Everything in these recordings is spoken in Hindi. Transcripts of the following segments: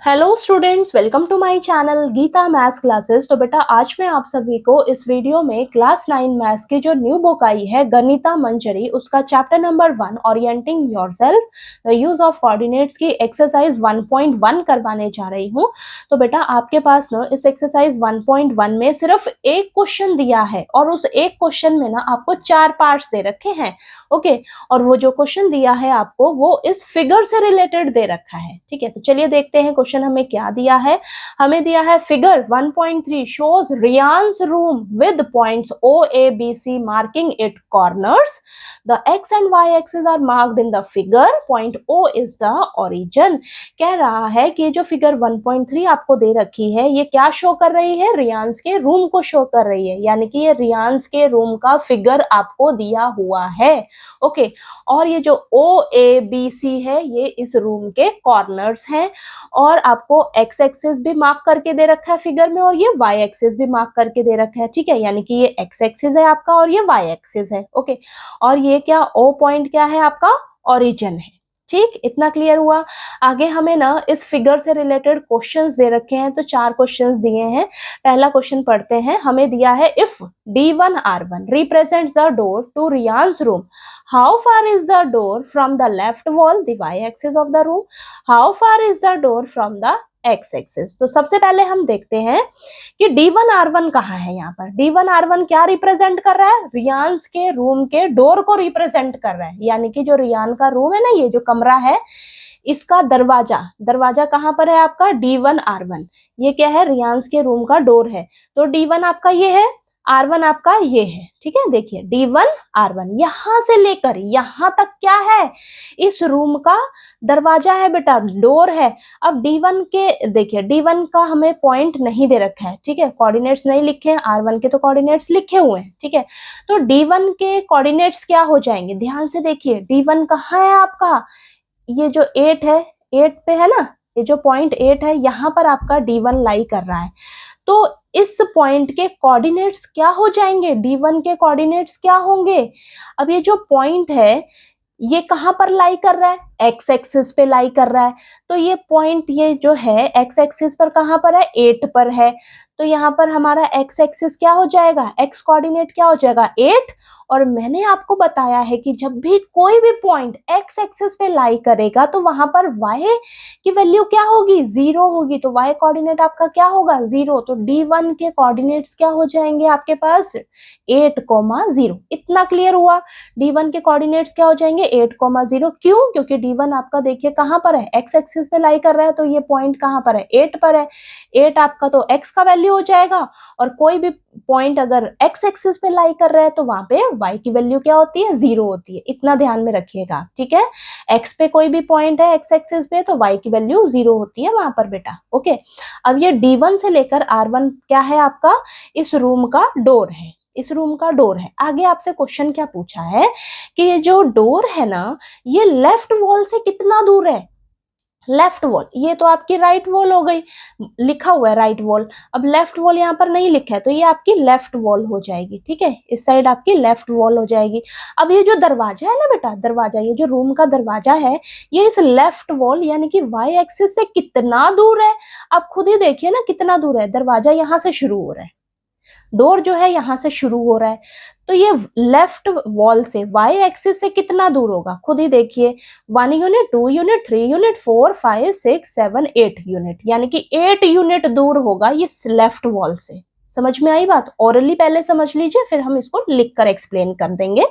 Hello students, welcome to my channel Geeta maths classes. तो बेटा आज मैं आप सभी को इस वीडियो में क्लास 9 मैथ्स की जो न्यू बुक आई है गणिता मंजरी, उसका chapter number 1 orienting yourself the use of coordinates की एक्सरसाइज 1.1 करवाने जा रही हूँ। तो बेटा आपके पास ना इस एक्सरसाइज 1.1 में सिर्फ एक क्वेश्चन दिया है और उस एक क्वेश्चन में ना आपको 4 पार्ट्स दे रखे हैं। ओके, और वो जो क्वेश्चन दिया है आपको वो इस फिगर से रिलेटेड दे रखा है। ठीक है, तो चलिए देखते हैं क्वेश्चन हमें क्या दिया है। हमें दिया है फिगर 1.3 शोज रियांस room with points O A B C marking it corners. The x and y axis are marked in the figure. Point O is the origin. कह रहा है कि जो फिगर 1.3 आपको दे रखी है ये क्या शो कर रही है? रियांस के रूम को शो कर रही है, यानी कि ये रियांस के रूम का फिगर आपको दिया हुआ है। ओके, और ये जो ओ ए बी सी है ये इस रूम के कॉर्नर्स हैं और आपको एक्स एक्सिस भी मार्क करके दे रखा है फिगर में और ये वाई एक्सिस भी मार्क करके दे रखा है। ठीक है, यानी कि ये एक्स एक्सिस है आपका और ये वाई एक्सिस है। ओके, और ये क्या ओ पॉइंट क्या है आपका? ओरिजिन है। ठीक, इतना क्लियर हुआ। आगे हमें ना इस फिगर से रिलेटेड क्वेश्चंस दे रखे हैं, तो 4 क्वेश्चंस दिए हैं। पहला क्वेश्चन पढ़ते हैं। हमें दिया है if D1R1 represents the door to Riyan's room, how far is the door from the left wall, the y axis of the room? How far is the door from the x axis? तो सबसे पहले हम देखते हैं कि D1R1 कहाँ है। यहाँ पर D1R1 क्या रिप्रेजेंट कर रहा है? रियांस के रूम के डोर को रिप्रेजेंट कर रहा है, यानी कि जो रियान का रूम है ना, ये जो कमरा है इसका दरवाजा, दरवाजा कहाँ पर है आपका? D1R1। ये क्या है? रियांस के रूम का डोर है। तो D1 आपका ये है, R1 आपका ये है। ठीक है, देखिए D1R1 यहां से लेकर यहां तक क्या है? इस रूम का दरवाजा है बेटा, डोर है। अब D1 के देखिए, D1 का हमें पॉइंट नहीं दे रखा है। ठीक है, कोऑर्डिनेट्स नहीं लिखे हैं, R1 के तो कोऑर्डिनेट्स लिखे हुए हैं। ठीक है, तो D1 के कोऑर्डिनेट्स क्या हो जाएंगे? ध्यान से देखिए, D1 कहाँ है आपका? ये जो 8 है, 8 पे है ना, ये जो पॉइंट 8 है यहाँ पर आपका D1 लाई कर रहा है। तो इस पॉइंट के कोऑर्डिनेट्स क्या हो जाएंगे? D1 के कोऑर्डिनेट्स क्या होंगे? अब ये जो पॉइंट है ये कहां पर लाई कर रहा है? एक्स एक्सिस पे लाई कर रहा है। तो ये पॉइंट ये जो है एक्स एक्सिस पर कहां पर है? 8 पर है। तो यहाँ पर हमारा एक्स एक्सिस क्या हो जाएगा? एक्स कोऑर्डिनेट क्या हो जाएगा? 8। और मैंने आपको बताया है कि जब भी कोई भी पॉइंट एक्स एक्सिस पे लाई करेगा तो वहां पर वाई की वैल्यू क्या होगी? 0 होगी। तो वाई कोऑर्डिनेट आपका क्या होगा? 0। तो D1 के कोऑर्डिनेट्स क्या हो जाएंगे आपके पास? 8,0। इतना क्लियर हुआ। D1 के कोऑर्डिनेट्स क्या हो जाएंगे? 8,0। क्यों? क्योंकि D1 आपका देखिए कहां पर है? एक्स एक्सिस पे लाई कर रहा है, तो ये पॉइंट कहां पर है? 8 पर है। 8 आपका तो x का वैल्यू हो जाएगा, और कोई भी पॉइंट अगर x एक्सिस पे लाई कर रहा है तो वहां पे y की वैल्यू क्या होती है? 0 होती है। इतना ध्यान में रखिएगा। ठीक है, x पे कोई भी पॉइंट है x एक्सिस पे तो y की वैल्यू 0 होती है वहां पर बेटा। ओके, अब ये D1 से लेकर R1 क्या है आपका? इस रूम का डोर है, इस रूम का डोर है। आगे आपसे क्वेश्चन क्या पूछा है कि ये जो डोर है ना, ये लेफ्ट वॉल से कितना दूर है? लेफ्ट वॉल, ये तो आपकी राइट वॉल हो गई, लिखा हुआ है राइट वॉल। अब लेफ्ट वॉल यहाँ पर नहीं लिखा है तो ये आपकी लेफ्ट वॉल हो जाएगी। ठीक है, इस साइड आपकी लेफ्ट वॉल हो जाएगी। अब ये जो दरवाजा है ना बेटा, दरवाजा, ये जो रूम का दरवाजा है ये इस लेफ्ट वॉल यानी कि वाई एक्सिस से कितना दूर है? आप खुद ही देखिए ना कितना दूर है। दरवाजा यहाँ से शुरू हो रहा है, डोर जो है यहां से शुरू हो रहा है, तो ये लेफ्ट वॉल से वाई एक्सिस से कितना दूर होगा? खुद ही देखिए, 1 यूनिट, 2 यूनिट, 3 यूनिट, 4, 5, 6, 7, 8 यूनिट, यानी कि 8 यूनिट दूर होगा ये लेफ्ट वॉल से। समझ में आई बात? ओरली पहले समझ लीजिए, फिर हम इसको लिख कर एक्सप्लेन कर देंगे।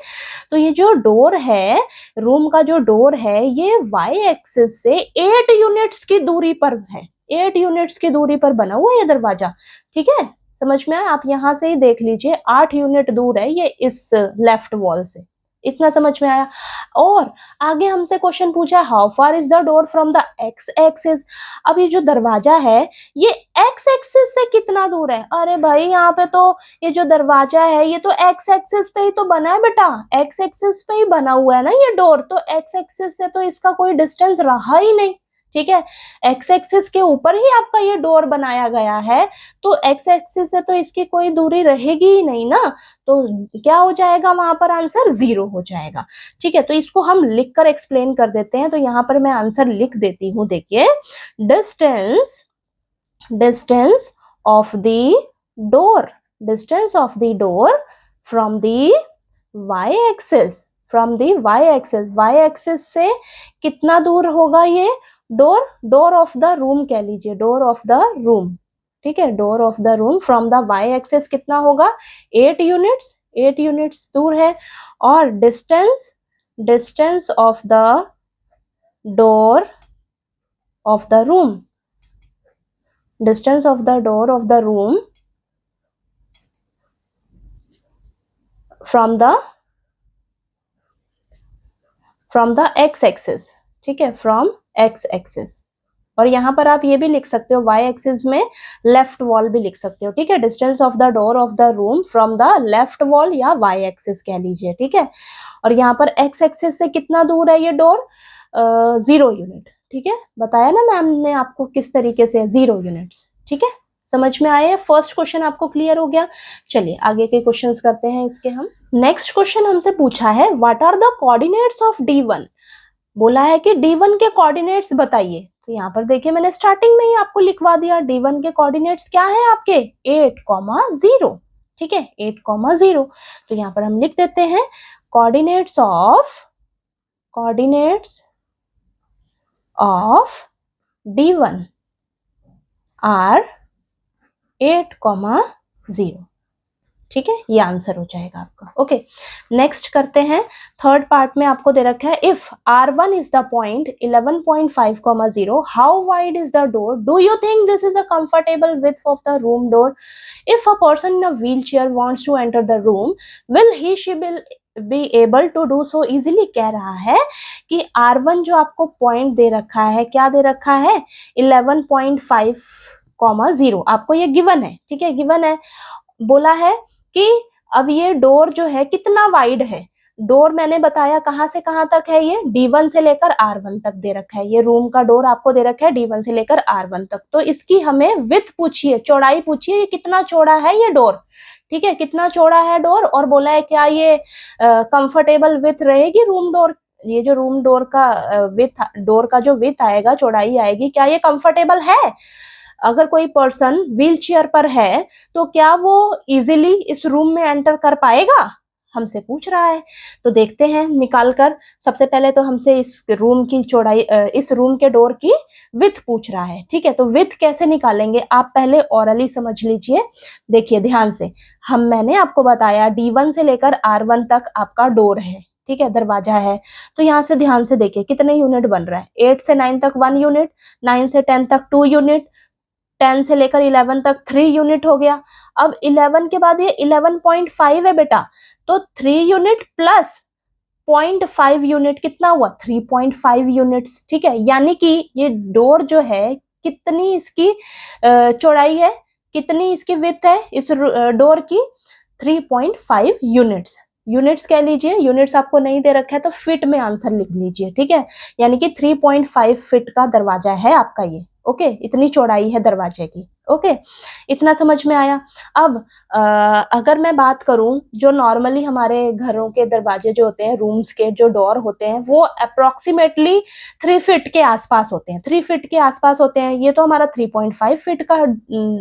तो ये जो डोर है, रूम का जो डोर है, ये वाई एक्सिस से 8 यूनिट्स की दूरी पर है। 8 यूनिट्स की दूरी पर बना हुआ है ये दरवाजा। ठीक है, समझ में आया? आप यहां से ही देख लीजिए, 8 यूनिट दूर है ये इस लेफ्ट वॉल से। इतना समझ में आया? और आगे हमसे क्वेश्चन पूछा, how far is the door from the x axis. अब ये जो दरवाजा है ये एक्स एक्सिस से कितना दूर है? अरे भाई, यहाँ पे तो ये जो दरवाजा है ये तो एक्स एक्सिस पे ही तो बना है बेटा, एक्स एक्सिस पे ही बना हुआ है ना ये डोर, तो एक्स एक्सिस से तो इसका कोई डिस्टेंस रहा ही नहीं। ठीक है, एक्स एक्सिस के ऊपर ही आपका ये डोर बनाया गया है, तो एक्स एक्सिस से तो इसकी कोई दूरी रहेगी ही नहीं ना, तो क्या हो जाएगा वहां पर आंसर 0 हो जाएगा। ठीक है, तो इसको हम लिखकर एक्सप्लेन कर देते हैं। तो यहाँ पर मैं आंसर लिख देती हूँ, देखिए, distance distance of the door, distance of the door from the y axis, from the y axis, y axis से कितना दूर होगा ये door, door of the room कह लीजिए, डोर ऑफ द रूम। ठीक है, door of the room from the y axis कितना होगा, 8 यूनिट्स, 8 यूनिट्स दूर है। और distance distance of the door of the room, distance of the door of the room from the x axis. ठीक है, फ्रॉम x एक्सिस। और यहाँ पर आप ये भी लिख सकते हो, y एक्सिस में लेफ्ट वॉल भी लिख सकते हो। ठीक है, distance of the door of the room from the left wall या y एक्सिस कह लीजिए। ठीक है, और यहाँ पर x एक्सिस से कितना दूर है ये डोर, 0 यूनिट। ठीक है, बताया ना मैम ने आपको किस तरीके से, 0 यूनिट्स। ठीक है, समझ में आए? फर्स्ट क्वेश्चन आपको क्लियर हो गया। चलिए आगे के क्वेश्चंस करते हैं इसके हम। नेक्स्ट क्वेश्चन हमसे पूछा है, what are the coordinates of D1। बोला है कि D1 के कोऑर्डिनेट्स बताइए। तो यहाँ पर देखिए मैंने स्टार्टिंग में ही आपको लिखवा दिया, D1 के कोऑर्डिनेट्स क्या है आपके, 8,0। ठीक है, 8,0। तो यहाँ पर हम लिख देते हैं, कोऑर्डिनेट्स ऑफ D1 आर 8,0। ठीक है, ये आंसर हो जाएगा आपका। ओके, नेक्स्ट करते हैं। थर्ड पार्ट में आपको दे रखा है, if R1 is the point 11.5,0, how wide is the door, do you think this is a comfortable width of the room door, if a person in a wheel chair wants to enter the room, will he she will be able to do so easily. कह रहा है कि R1 जो आपको पॉइंट दे रखा है, क्या दे रखा है, 11.5,0 आपको ये गिवन है। ठीक है, गिवन है, बोला है कि अब ये डोर जो है कितना वाइड है। डोर मैंने बताया कहां से कहां तक है, ये D1 से लेकर R1 तक दे रखा है। ये रूम का डोर आपको दे रखा है D1 से लेकर R1 तक। तो इसकी हमें विड्थ पूछिए, चौड़ाई पूछिए, ये कितना चौड़ा है ये डोर। ठीक है, कितना चौड़ा है डोर, और बोला है क्या ये कंफर्टेबल विड्थ रहेगी रूम डोर, ये जो रूम डोर का विड्थ, डोर का जो विड्थ आएगा, चौड़ाई आएगी, क्या ये कंफर्टेबल है। अगर कोई पर्सन व्हील चेयर पर है तो क्या वो इजीली इस रूम में एंटर कर पाएगा, हमसे पूछ रहा है। तो देखते हैं निकाल कर। सबसे पहले तो हमसे इस रूम की चौड़ाई, इस रूम के डोर की विड्थ पूछ रहा है। ठीक है, तो विड्थ कैसे निकालेंगे आप पहले ओरली समझ लीजिए। देखिए ध्यान से, मैंने आपको बताया D1 से लेकर R1 तक आपका डोर है। ठीक है, दरवाजा है। तो यहाँ से ध्यान से देखिए कितने यूनिट बन रहा है, 8 से 9 तक 1 यूनिट, 9 से 10 तक 2 यूनिट, 10 से लेकर 11 तक 3 यूनिट हो गया। अब 11 के बाद ये 11.5 है बेटा, तो 3 यूनिट प्लस 0.5 यूनिट कितना हुआ, 3.5 यूनिट्स। ठीक है, यानी कि ये डोर जो है कितनी इसकी चौड़ाई है, कितनी इसकी विड्थ है इस डोर की, 3.5 यूनिट्स। यूनिट्स कह लीजिए, यूनिट्स आपको नहीं दे रखा है तो फीट में आंसर लिख लीजिए। ठीक है, यानी कि 3.5 फीट का दरवाजा है आपका ये। ओके, इतनी चौड़ाई है दरवाजे की। ओके, इतना समझ में आया। अब अगर मैं बात करूं, जो नॉर्मली हमारे घरों के दरवाजे जो होते हैं, रूम्स के जो डोर होते हैं, वो अप्रोक्सीमेटली 3 फीट के आसपास होते हैं, 3 फीट के आसपास होते हैं। ये तो हमारा 3.5 फीट का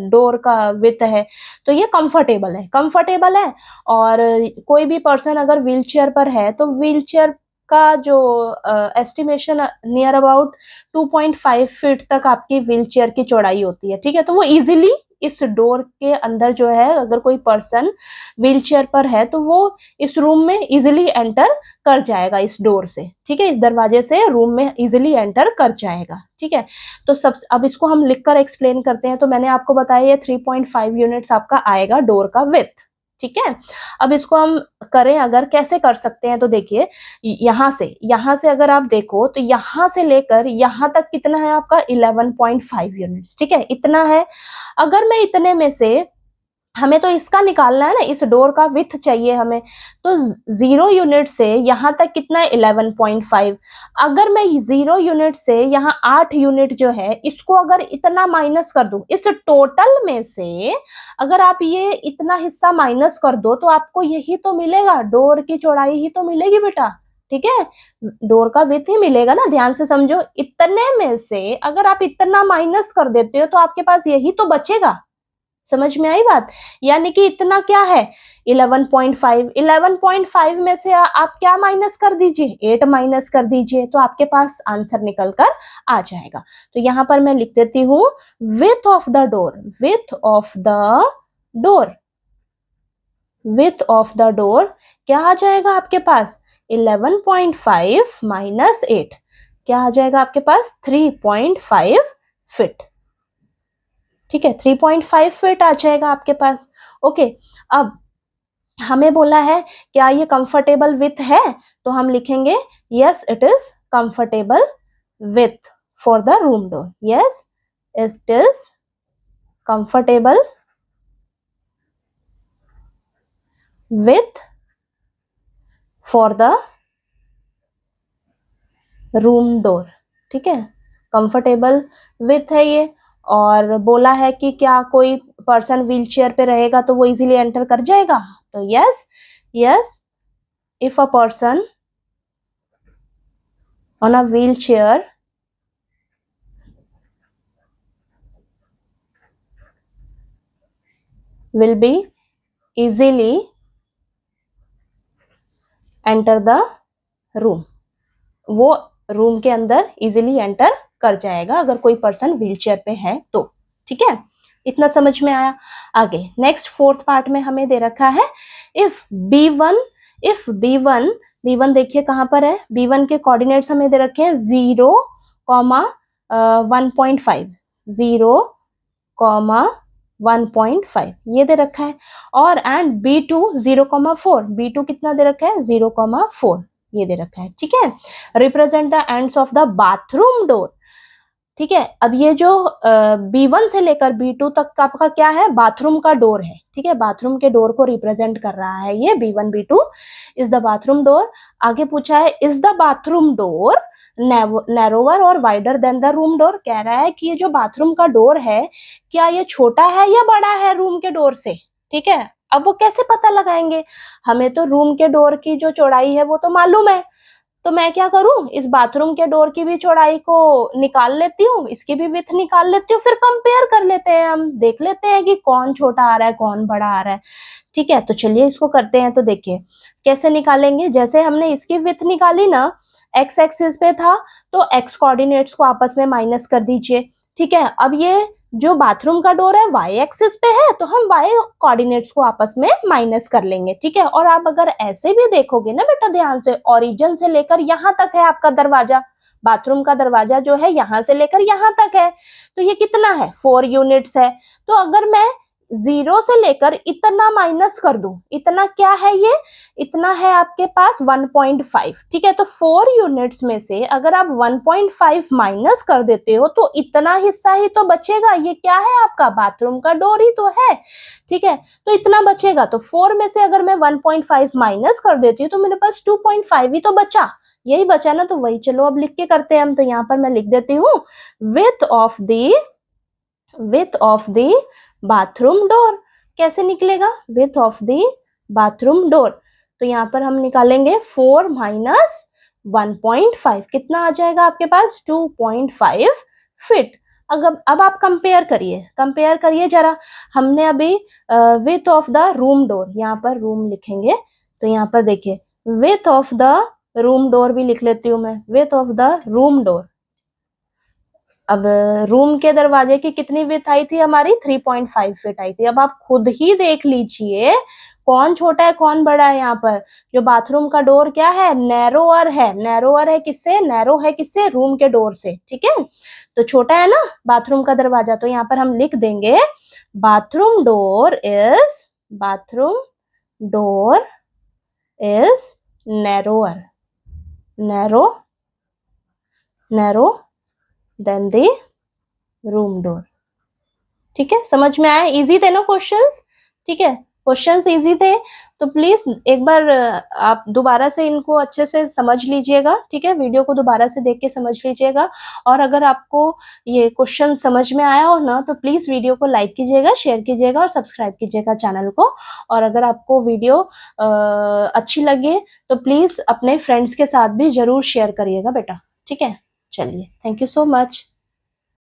डोर का विड्थ है, तो ये कंफर्टेबल है, कंफर्टेबल है। और कोई भी पर्सन अगर व्हील चेयर पर है तो व्हील चेयर का जो एस्टिमेशन नियर अबाउट 2.5 फीट तक आपकी व्हील चेयर की चौड़ाई होती है। ठीक है, तो वो इजीली इस डोर के अंदर जो है, अगर कोई पर्सन व्हील चेयर पर है तो वो इस रूम में इजीली एंटर कर जाएगा इस डोर से। ठीक है, इस दरवाजे से रूम में इजीली एंटर कर जाएगा। ठीक है, तो अब इसको हम लिखकर एक्सप्लेन करते हैं। तो मैंने आपको बताया ये 3.5 यूनिट्स आपका आएगा डोर का विड्थ। ठीक है, अब इसको हम करें, अगर कैसे कर सकते हैं, तो देखिए यहाँ से अगर आप देखो तो यहाँ से लेकर यहाँ तक कितना है आपका, 11.5 यूनिट्स। ठीक है, इतना है। अगर मैं इतने में से हमें तो इसका निकालना है ना, इस डोर का विथ चाहिए हमें। तो 0 यूनिट से यहाँ तक कितना है 11.5। अगर मैं 0 यूनिट से यहाँ 8 यूनिट जो है इसको अगर इतना माइनस कर दूं, इस टोटल में से अगर आप ये इतना हिस्सा माइनस कर दो तो आपको यही तो मिलेगा, डोर की चौड़ाई ही तो मिलेगी बेटा। ठीक है, डोर का विथ ही मिलेगा ना, ध्यान से समझो। इतने में से अगर आप इतना माइनस कर देते हो तो आपके पास यही तो बचेगा। समझ में आई बात? यानी कि इतना क्या है 11.5। 11.5 में से आप क्या माइनस कर दीजिए, 8 माइनस कर दीजिए, तो आपके पास आंसर निकल कर आ जाएगा। तो यहां पर मैं लिख देती हूं width of the door, width of the door, width of the door क्या आ जाएगा आपके पास 11.5 माइनस 8, क्या आ जाएगा आपके पास 3.5 फीट। ठीक है, 3.5 फीट आ जाएगा आपके पास। ओके, अब हमें बोला है क्या ये कंफर्टेबल विथ है, तो हम लिखेंगे yes it is comfortable with for the room door. Yes it is comfortable with for the room door. ठीक है, कंफर्टेबल विथ है ये, और बोला है कि क्या कोई पर्सन व्हील चेयर पे रहेगा तो वो इजीली एंटर कर जाएगा, तो yes, yes if a person on a wheelchair will be easily enter the room, वो रूम के अंदर इजीली एंटर कर जाएगा अगर कोई पर्सन व्हीलचेयर पे है तो। ठीक है, इतना समझ में आया। आगे नेक्स्ट फोर्थ पार्ट में हमें दे रखा है if B1, if B1, B1 देखिए कहां पर है, B1 के कोऑर्डिनेट्स हमें दे रखे हैं 0, 1.5, 0, 1.5 ये दे रखा है, और एंड B2 0,4, B2 कितना दे रखा है 0,4 ये दे रखा है। ठीक है, represent the ends of the bathroom door. ठीक है, अब ये जो B1 से लेकर B2 तक का आपका क्या है, बाथरूम का डोर है। ठीक है, बाथरूम के डोर को रिप्रेजेंट कर रहा है ये B1 B2 is the bathroom door. आगे पूछा है is the bathroom door narrower or wider than the room door, कह रहा है कि ये जो बाथरूम का डोर है क्या ये छोटा है या बड़ा है रूम के डोर से। ठीक है, अब वो कैसे पता लगाएंगे, हमें तो रूम के डोर की जो चौड़ाई है वो तो मालूम है, तो मैं क्या करूं इस बाथरूम के डोर की भी चौड़ाई को निकाल लेती हूँ, इसकी भी विड्थ निकाल लेती हूँ, फिर कंपेयर कर लेते हैं, हम देख लेते हैं कि कौन छोटा आ रहा है कौन बड़ा आ रहा है। ठीक है, तो चलिए इसको करते हैं। तो देखिए कैसे निकालेंगे, जैसे हमने इसकी विड्थ निकाली ना, एक्स एक्सिस पे था तो एक्स कोऑर्डिनेट्स को आपस में माइनस कर दीजिए। ठीक है, अब ये जो बाथरूम का डोर है वाई एक्सिस पे है तो हम वाई कोऑर्डिनेट्स को आपस में माइनस कर लेंगे। ठीक है, और आप अगर ऐसे भी देखोगे ना बेटा ध्यान से, ओरिजिन से लेकर यहाँ तक है आपका दरवाजा, बाथरूम का दरवाजा जो है यहाँ से लेकर यहाँ तक है, तो ये कितना है 4 यूनिट्स है। तो अगर मैं 0 से लेकर इतना माइनस कर दूं, इतना क्या है ये, इतना है आपके पास 1.5। ठीक है, तो 4 यूनिट्स में से अगर आप 1.5 माइनस कर देते हो तो इतना हिस्सा ही तो बचेगा, ये क्या है आपका बाथरूम का डोर ही तो है। ठीक है, तो इतना बचेगा, तो 4 में से अगर मैं 1.5 माइनस कर देती हूँ तो मेरे पास 2.5 ही तो बचा, यही बचा ना, तो वही चलो अब लिख के करते हैं हम। तो यहाँ पर मैं लिख देती हूँ width of the bathroom door, कैसे निकलेगा width of the bathroom door, तो यहाँ पर हम निकालेंगे 4 माइनस 1.5, कितना आ जाएगा आपके पास 2.5 फीट। अब आप कंपेयर करिए जरा, हमने अभी width of the room door, यहाँ पर रूम लिखेंगे, तो यहाँ पर देखिए width of the room door भी लिख लेती हूँ मैं, width of the room door. अब रूम के दरवाजे की कितनी विड्थ आई थी हमारी 3.5 फीट आई थी। अब आप खुद ही देख लीजिए कौन छोटा है कौन बड़ा है। यहाँ पर जो बाथरूम का डोर क्या है, नैरोअर है, नैरोअर है किससे, नैरो है किससे, रूम के डोर से। ठीक है, तो छोटा है ना बाथरूम का दरवाजा, तो यहाँ पर हम लिख देंगे bathroom door is narrower, narrow than the room door. ठीक है, समझ में आया, इजी थे ना क्वेश्चंस। ठीक है। क्वेश्चंस इजी थे, तो प्लीज एक बार आप दोबारा से इनको अच्छे से समझ लीजिएगा, ठीक है। वीडियो को दोबारा से देख के समझ लीजिएगा, और अगर आपको ये क्वेश्चन समझ में आया हो ना, तो प्लीज वीडियो को लाइक कीजिएगा, शेयर कीजिएगा और सब्सक्राइब कीजिएगा चैनल को। और अगर आपको वीडियो अच्छी लगे तो प्लीज अपने फ्रेंड्स के साथ भी जरूर शेयर करिएगा बेटा, ठीक है। चलिए, थैंक यू सो मच।